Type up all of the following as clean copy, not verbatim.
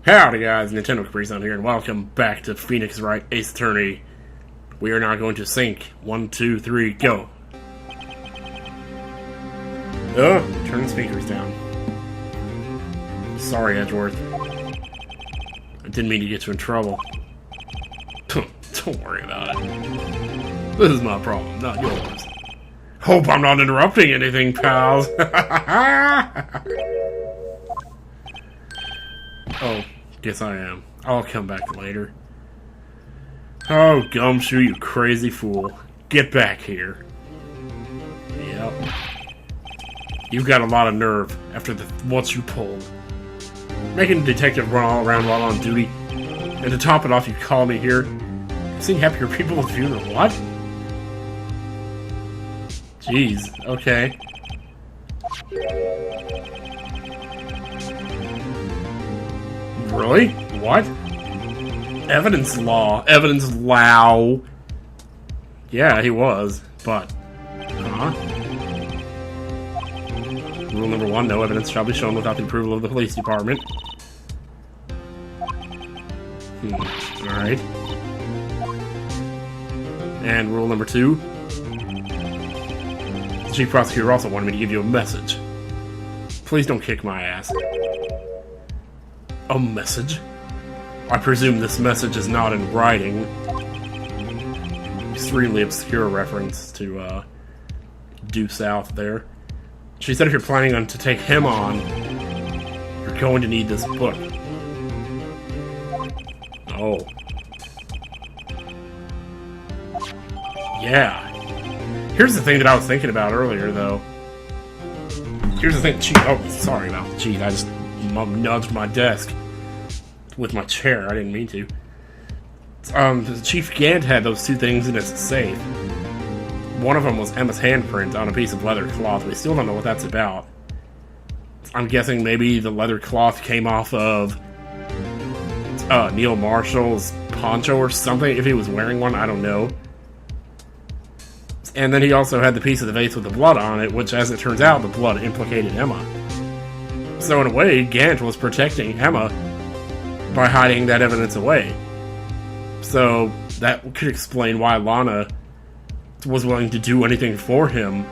Howdy guys, Nintendo Caprice on here, and welcome back to Phoenix Wright Ace Attorney. We are now going to sync. 1, 2, 3, go. Oh, turn the speakers down. Sorry, Edgeworth. I didn't mean to get you in trouble. Don't worry about it. This is my problem, not yours. Hope I'm not interrupting anything, pals. Oh, guess I am. I'll come back later. Oh, Gumshoe, you crazy fool. Get back here. Yep. You've got a lot of nerve after what you pulled. Making a detective run all around while on duty. And to top it off, you call me here. Seeing happier people at the funeral. What? Jeez, okay. Really? What? Evidence law. Evidence law. Yeah, he was, but... Huh? Rule number 1, no evidence shall be shown without the approval of the police department. Alright. And rule number 2. The chief prosecutor also wanted me to give you a message. Please don't kick my ass. A message? I presume this message is not in writing. Extremely obscure reference to, due south there. She said if you're planning on to take him on, you're going to need this book. Oh. Yeah. Here's the thing that I was thinking about earlier, though. Here's the thing. Oh, sorry about the cheat. I just nudged my desk with my chair. I didn't mean to. Chief Gant had those two things in his safe. One of them was Emma's handprint on a piece of leather cloth. We still don't know what that's about. I'm guessing maybe the leather cloth came off of Neil Marshall's poncho or something. If he was wearing one, I don't know. And then he also had the piece of the vase with the blood on it, which, as it turns out, the blood implicated Emma. So in a way, Gant was protecting Emma by hiding that evidence away. So that could explain why Lana was willing to do anything for him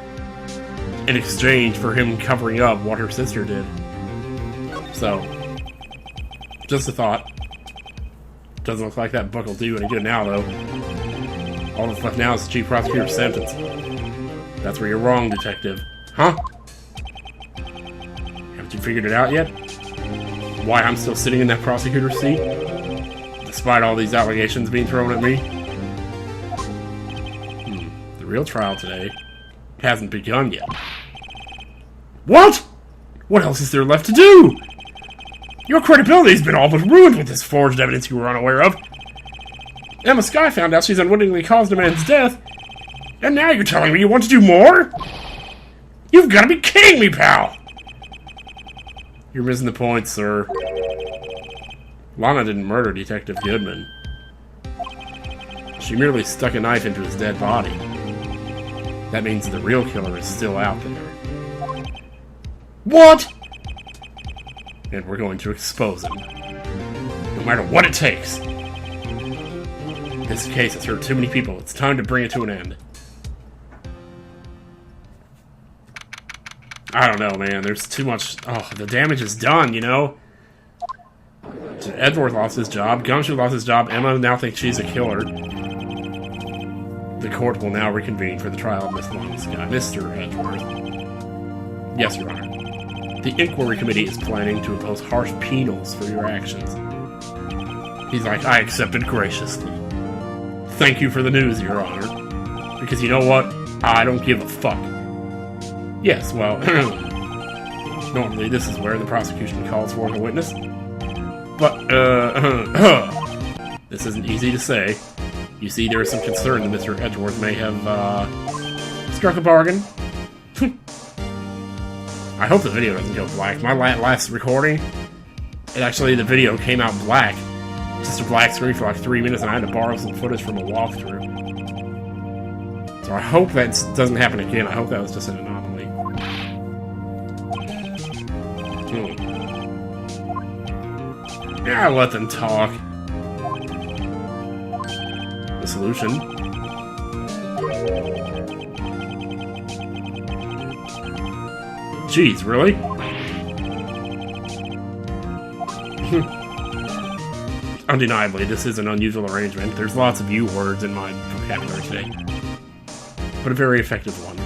in exchange for him covering up what her sister did. So, just a thought. Doesn't look like that book will do any good now, though. All that's left now is the chief prosecutor's sentence. That's where you're wrong, detective. Huh? Haven't you figured it out yet? Why I'm still sitting in that prosecutor's seat? Despite all these allegations being thrown at me? The real trial today hasn't begun yet. What? What else is there left to do? Your credibility's been all but ruined with this forged evidence you were unaware of. Emma Skye found out she's unwittingly caused a man's death, and now you're telling me you want to do more? You've got to be kidding me, pal! You're missing the point, sir. Lana didn't murder Detective Goodman. She merely stuck a knife into his dead body. That means the real killer is still out there. What? And we're going to expose him. No matter what it takes. This case has hurt too many people. It's time to bring it to an end. I don't know, man. There's too much... Oh, the damage is done, you know? Edgeworth lost his job. Gumshoe lost his job. Emma now thinks she's a killer. The court will now reconvene for the trial of Miss Longskye. Mr. Edgeworth. Yes, Your Honor. The inquiry committee is planning to impose harsh penals for your actions. He's like, I accepted graciously. Thank you for the news, Your Honor. Because you know what? I don't give a fuck. Yes, well, normally this is where the prosecution calls for a witness. But, this isn't easy to say. You see, there is some concern that Mr. Edgeworth may have, struck a bargain. I hope the video doesn't go black. My last recording, the video came out black. Just a black screen for like 3 minutes, and I had to borrow some footage from a walkthrough. So I hope that doesn't happen again. I hope that was just an anomaly. Yeah, let them talk. The solution. Jeez, really? Undeniably, this is an unusual arrangement. There's lots of U words in my vocabulary today. But a very effective one.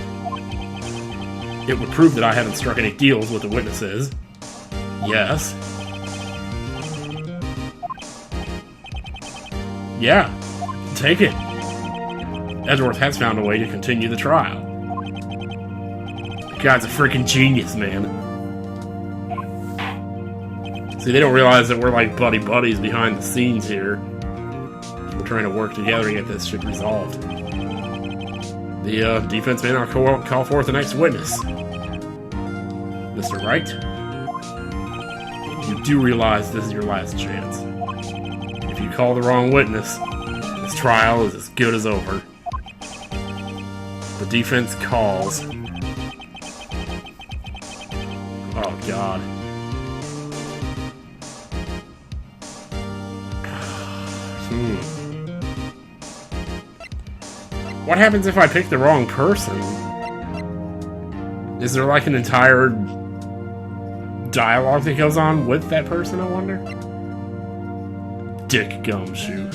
It would prove that I haven't struck any deals with the witnesses. Yes. Yeah. Take it. Edgeworth has found a way to continue the trial. The guy's a freaking genius, man. See, they don't realize that we're like buddy-buddies behind the scenes here. We're trying to work together to get this shit resolved. The defense may not call forth the next witness. Mr. Wright, you do realize this is your last chance. If you call the wrong witness, this trial is as good as over. The defense calls. Oh, God. What happens if I pick the wrong person? Is there like an entire dialogue that goes on with that person, I wonder? Dick Gumshoe.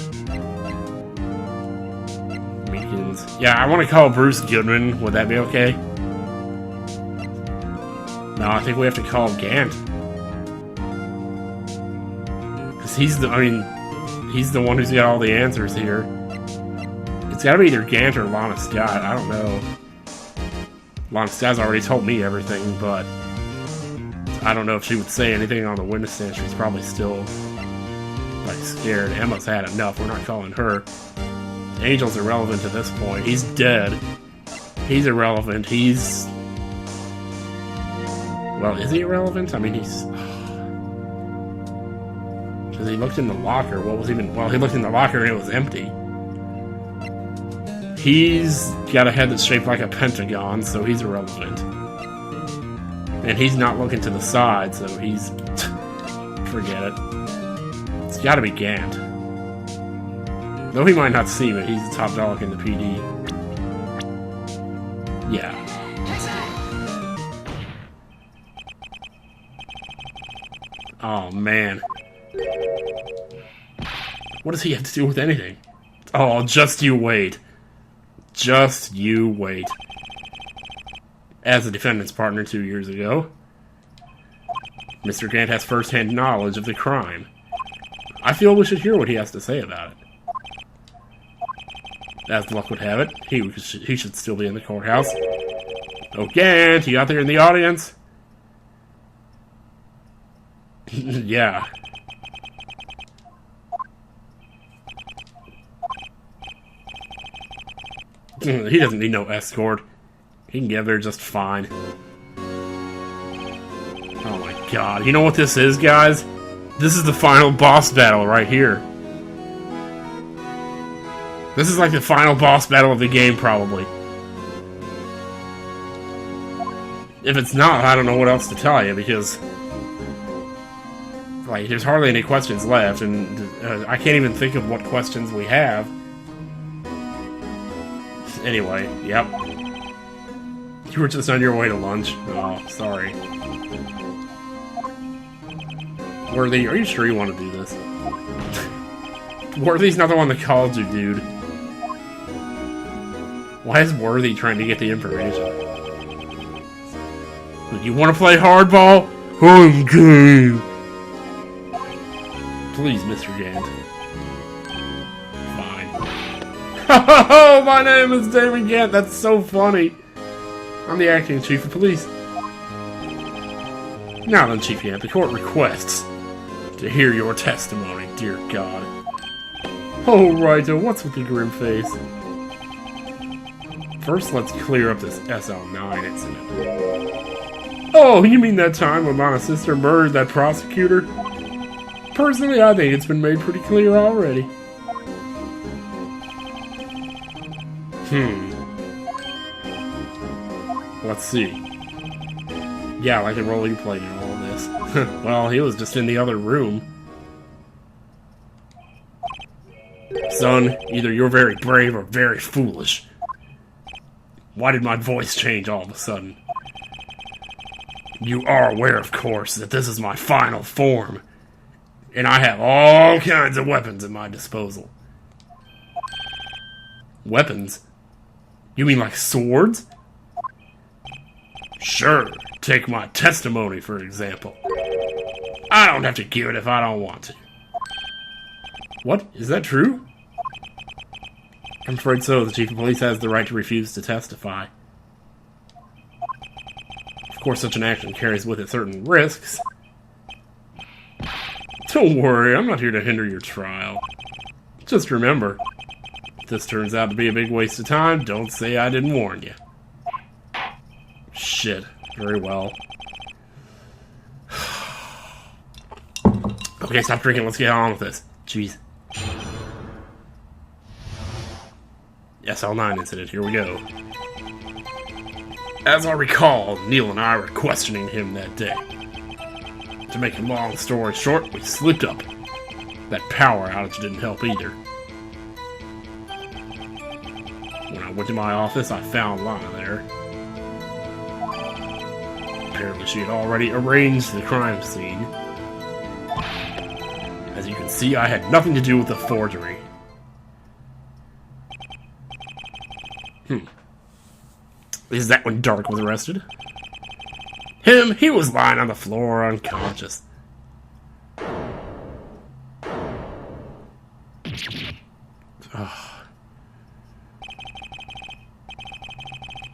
Meekins. Yeah, I want to call Bruce Goodman. Would that be okay? No, I think we have to call Gant. Because he's the one who's got all the answers here. It's gotta be either Gant or Lana Scott. I don't know. Lana Scott's already told me everything, but I don't know if she would say anything on the witness stand. She's probably still like scared. Emma's had enough. We're not calling her. Angel's irrelevant to this point. He's dead. He's irrelevant. He's... Well, is he irrelevant? I mean, he's... Because he looked in the locker. What was even... Well, he looked in the locker and it was empty. He's got a head that's shaped like a pentagon, so he's irrelevant. And he's not looking to the side, so he's... Forget it. It's gotta be Gant. Though he might not seem it, he's the top dog in the PD. Yeah. Oh, man. What does he have to do with anything? Oh, just you wait. Just you wait. As the defendant's partner 2 years ago, Mr. Gant has first-hand knowledge of the crime. I feel we should hear what he has to say about it. As luck would have it, he should still be in the courthouse. Oh, Gant, you out there in the audience? Yeah. He doesn't need no escort. He can get there just fine. Oh my god. You know what this is, guys? This is the final boss battle right here. This is like the final boss battle of the game, probably. If it's not, I don't know what else to tell you, because... Like, there's hardly any questions left, and I can't even think of what questions we have. Anyway, yep. You were just on your way to lunch. Oh, sorry. Worthy, are you sure you want to do this? Worthy's not the one that called you, dude. Why is Worthy trying to get the information? You want to play hardball? I'm game! Please, Mr. Gant. Oh, my name is David Gant. That's so funny. I'm the acting chief of police. Now then, Chief Gant, the court requests to hear your testimony, dear God. Oh, Wright, what's with the grim face? First, let's clear up this SL9 incident. Oh, you mean that time when my sister murdered that prosecutor? Personally, I think it's been made pretty clear already. Let's see. Yeah, like a role you played in all of this. Well, he was just in the other room. Son, either you're very brave or very foolish. Why did my voice change all of a sudden? You are aware, of course, that this is my final form, and I have all kinds of weapons at my disposal. Weapons? You mean like swords? Sure, take my testimony, for example. I don't have to give it if I don't want to. What? Is that true? I'm afraid so. The chief of police has the right to refuse to testify. Of course, such an action carries with it certain risks. Don't worry, I'm not here to hinder your trial. Just remember, if this turns out to be a big waste of time, don't say I didn't warn you. Shit. Very well. Okay, stop drinking. Let's get on with this. Jeez. SL9 incident. Here we go. As I recall, Neil and I were questioning him that day. To make a long story short, we slipped up. That power outage didn't help either. When I went to my office, I found Lana there. Apparently she had already arranged the crime scene. As you can see, I had nothing to do with the forgery. Is that when Dark was arrested? He was lying on the floor, unconscious.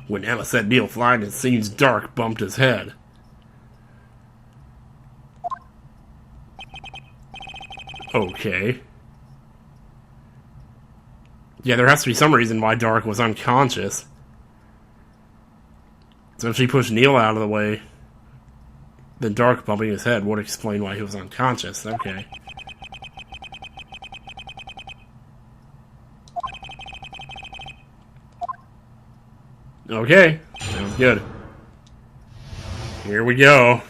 When Emma said Neil flying, it seems Dark bumped his head. Okay. Yeah, there has to be some reason why Dark was unconscious. So if she pushed Neil out of the way, then Dark bumping his head would explain why he was unconscious. Okay. Okay. Sounds good. Here we go.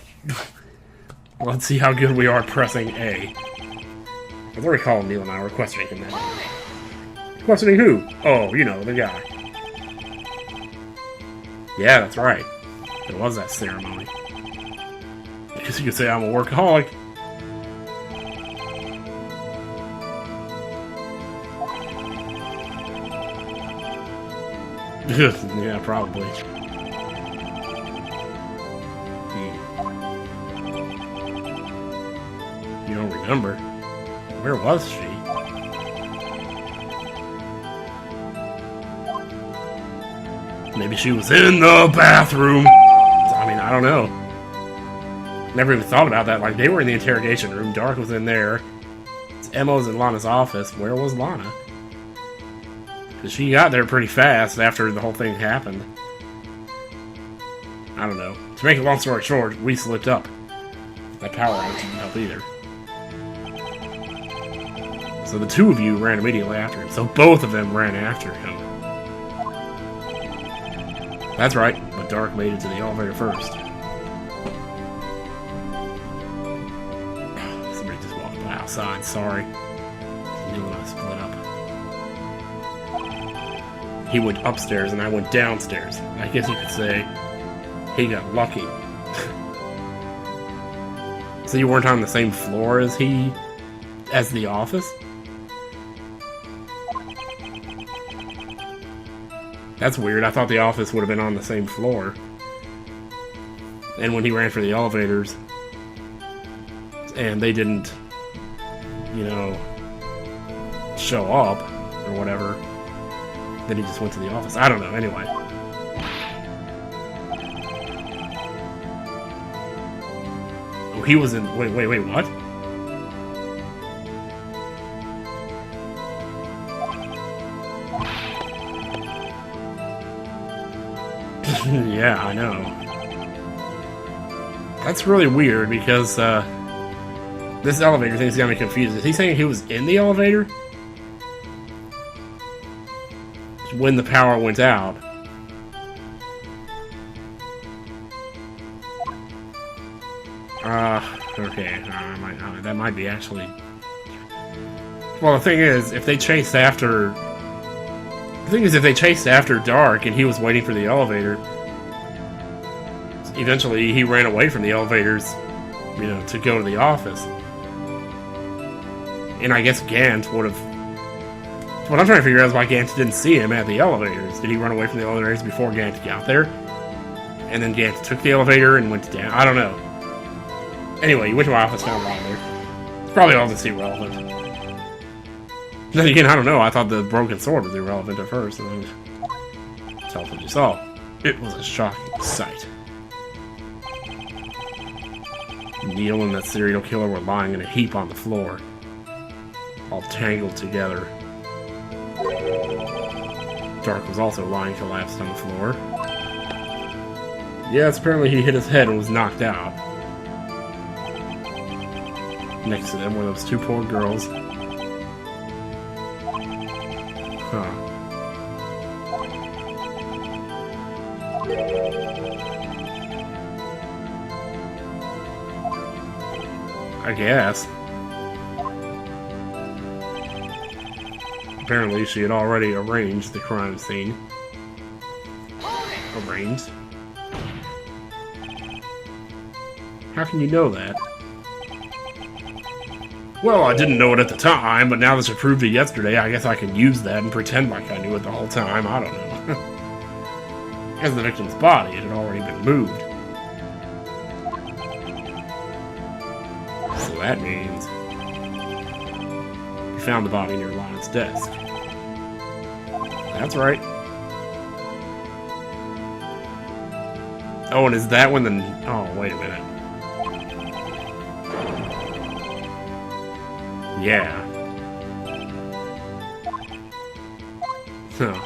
Let's see how good we are pressing A. I already called Neil and I were questioning him that. Questioning who? Oh, you know, the guy. Yeah, that's right. There was that ceremony. I guess you could say I'm a workaholic. Yeah, probably. You don't remember? Where was she? Maybe she was in the bathroom. I mean, I don't know. Never even thought about that. Like, they were in the interrogation room. Dark was in there. Emma was in Lana's office. Where was Lana? Because she got there pretty fast after the whole thing happened. I don't know. To make a long story short, we slipped up. That power outage didn't help either. So the two of you ran immediately after him. So both of them ran after him. That's right, but Dark made it to the elevator first. Somebody just walked by outside, sorry. Neil and I split up. He went upstairs and I went downstairs. I guess you could say he got lucky. So you weren't on the same floor as the office? That's weird. I thought the office would have been on the same floor. And when he ran for the elevators, and they didn't, you know, show up, or whatever, then he just went to the office. I don't know, anyway. Oh, he was in... Wait, what? Yeah, I know. That's really weird because this elevator thing's got me confused. Is he saying he was in the elevator when the power went out? Okay. That might be actually Well, the thing is, if they chased after... The thing is, if they chased after Dark and he was waiting for the elevator, eventually he ran away from the elevators, you know, to go to the office. And I guess Gant would have... What I'm trying to figure out is why Gant didn't see him at the elevators. Did he run away from the elevators before Gant got there? And then Gant took the elevator and went down? I don't know. Anyway, he went to my office, found a lot there. It's probably all that's irrelevant. Then again, I don't know. I thought the broken sword was irrelevant at first. And then tell us what you saw. It was a shocking sight. Neil and that serial killer were lying in a heap on the floor, all tangled together. Dark was also lying collapsed on the floor. Yes, apparently he hit his head and was knocked out. Next to them were those two poor girls. Huh. I guess. Apparently she had already arranged the crime scene. Arranged? How can you know that? Well, I didn't know it at the time, but now that you proved it yesterday, I guess I can use that and pretend like I knew it the whole time. I don't know. As the victim's body, it had already been moved. So that means you found the body near Lion's desk. That's right. Oh, and is that when the... Oh, wait a minute. Yeah. Huh.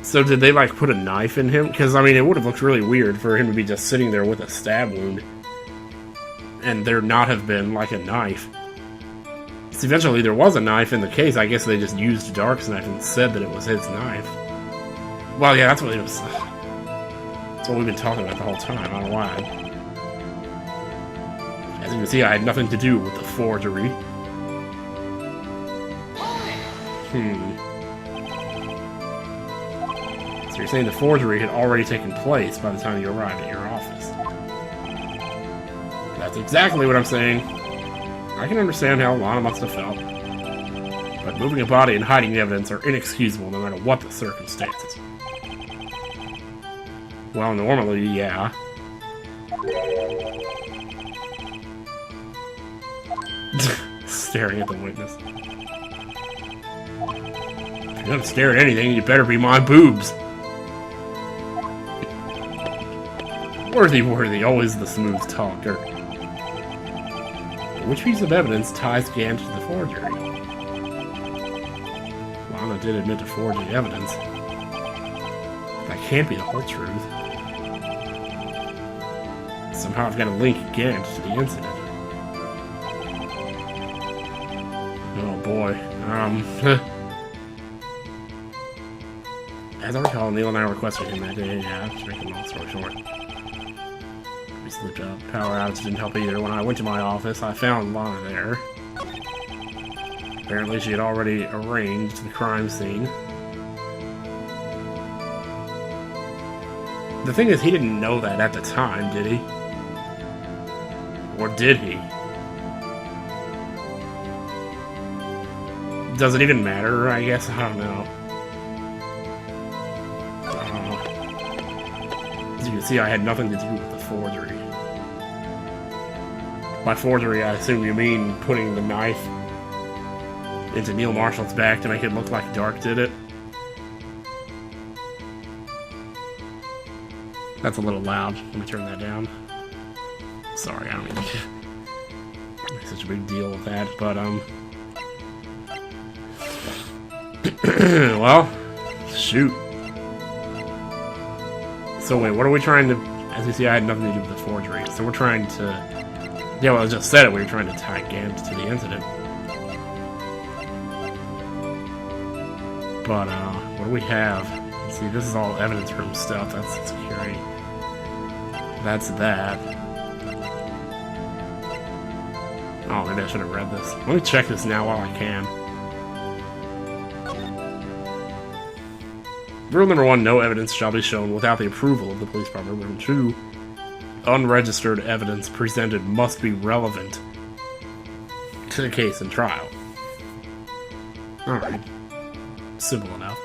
So did they, like, put a knife in him? Because, I mean, it would have looked really weird for him to be just sitting there with a stab wound. And there not have been, like, a knife. So eventually there was a knife in the case. I guess they just used Dark's knife and said that it was his knife. Well, yeah, that's what it was. That's what we've been talking about the whole time. I don't know why. As you can see, I had nothing to do with the forgery. So you're saying the forgery had already taken place by the time you arrived at your office. That's exactly what I'm saying. I can understand how Lana must have felt. But moving a body and hiding evidence are inexcusable no matter what the circumstances. Well, normally, yeah. Staring at the witness. If you're gonna stare at anything, you better be my boobs. Worthy, always the smooth talker. Which piece of evidence ties Gant to the forgery? Lana did admit to forging evidence. That can't be the whole truth. Somehow I've got to link Gant to the incident. Oh boy. As I recall, Neil and I requested him that day. Yeah, to make a long story short. We slipped up. Power outage didn't help either. When I went to my office, I found Lana there. Apparently she had already arranged the crime scene. The thing is, he didn't know that at the time, did he? Or did he? Does it even matter, I guess? I don't know. As you can see, I had nothing to do with the forgery. By forgery, I assume you mean putting the knife into Neil Marshall's back to make it look like Dark did it. That's a little loud. Let me turn that down. Sorry, I don't mean to make such a big deal with that, but, well, shoot. So wait, what are we trying to... As you see, I had nothing to do with the forgery, so we're trying to... Yeah, well, I just said it, we were trying to tie Gant to the incident. But, what do we have? Let's see, this is all evidence room stuff, that's security. That's that. Oh, maybe I should have read this. Let me check this now while I can. Rule number 1, no evidence shall be shown without the approval of the police department. Rule 2, unregistered evidence presented must be relevant to the case and trial. Alright. Simple enough.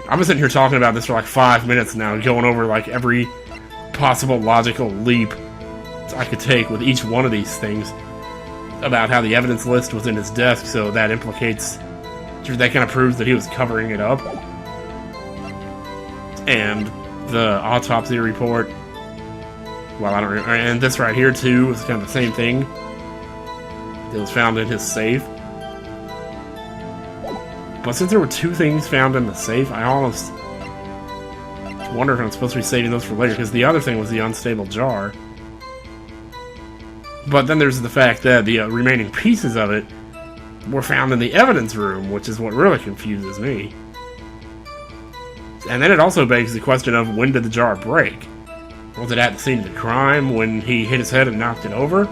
I've been sitting here talking about this for like 5 minutes now, going over like every possible logical leap I could take with each one of these things about how the evidence list was in his desk, so that implicates, that kind of proves that he was covering it up. And the autopsy report, well, I don't remember, and this right here too is kind of the same thing. It was found in his safe. But since there were 2 things found in the safe, I almost wonder if I'm supposed to be saving those for later, because the other thing was the unstable jar. But then there's the fact that the remaining pieces of it were found in the evidence room, which is what really confuses me. And then it also begs the question of, when did the jar break? Was it at the scene of the crime when he hit his head and knocked it over?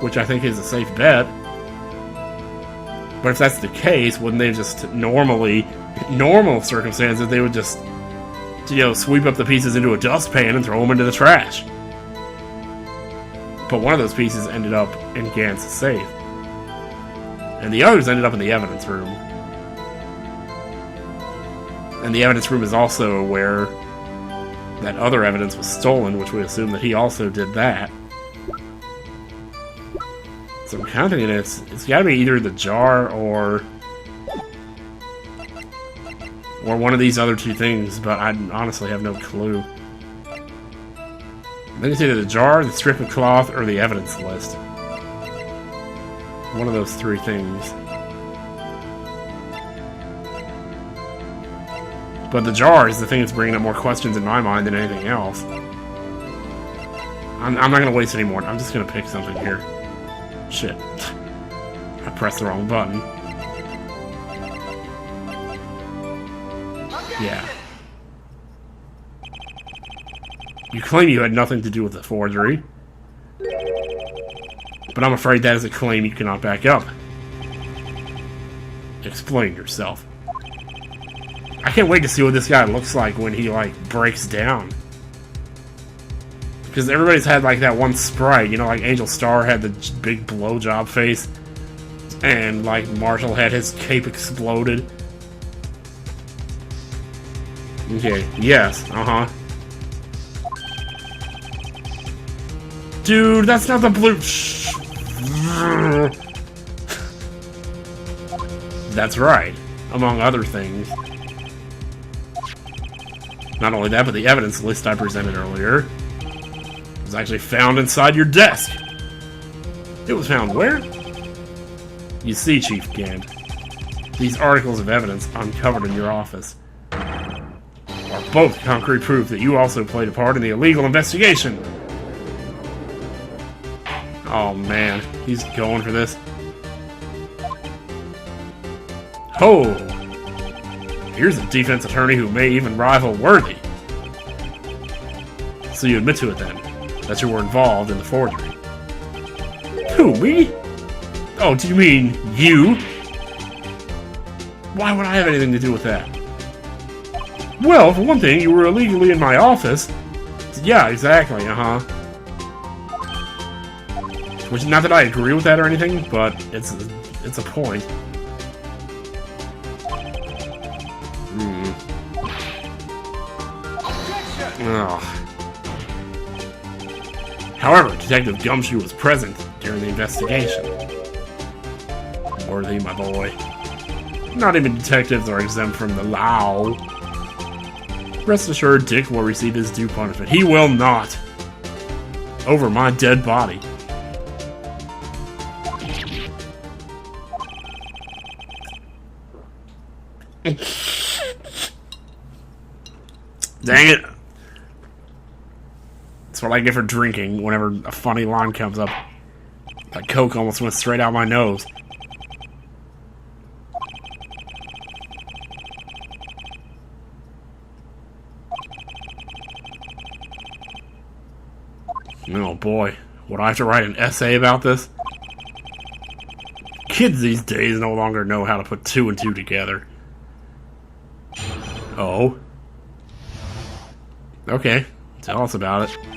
Which I think is a safe bet. But if that's the case, wouldn't they just normal circumstances, they would just, sweep up the pieces into a dustpan and throw them into the trash? But one of those pieces ended up in Gant's safe. And the others ended up in the evidence room. And the evidence room is also where that other evidence was stolen, which we assume that he also did that. So I'm kind of thinking it's got to be either the jar or one of these other 2 things, but I honestly have no clue. I think it's either the jar, the strip of cloth, or the evidence list. One of those 3 things. But the jar is the thing that's bringing up more questions in my mind than anything else. I'm not going to waste any more. I'm just going to pick something here. Shit. I pressed the wrong button. Yeah. You claim you had nothing to do with the forgery. But I'm afraid that is a claim you cannot back up. Explain yourself. I can't wait to see what this guy looks like when he, breaks down. Because everybody's had, that one sprite, like Angel Star had the big blowjob face. And, Marshall had his cape exploded. Okay, yes, uh-huh. Dude, that's not the blue... That's right, among other things. Not only that, but the evidence list I presented earlier was actually found inside your desk. It was found where? You see, Chief Gant, these articles of evidence uncovered in your office are both concrete proof that you also played a part in the illegal investigation. Oh man, he's going for this. Ho! Here's a defense attorney who may even rival Worthy. So you admit to it then, that you were involved in the forgery. Who, me? Oh, do you mean you? Why would I have anything to do with that? Well, for one thing, you were illegally in my office. Yeah, exactly, uh-huh. Which, not that I agree with that or anything, but it's a point. Ugh. However, Detective Gumshoe was present during the investigation. Worthy, my boy. Not even detectives are exempt from the law. Rest assured, Dick will receive his due punishment. He will not! Over my dead body. Dang it! That's what I get for drinking whenever a funny line comes up. That Coke almost went straight out my nose. Oh boy. Would I have to write an essay about this? Kids these days no longer know how to put 2 and 2 together. Oh. Okay, tell us about it.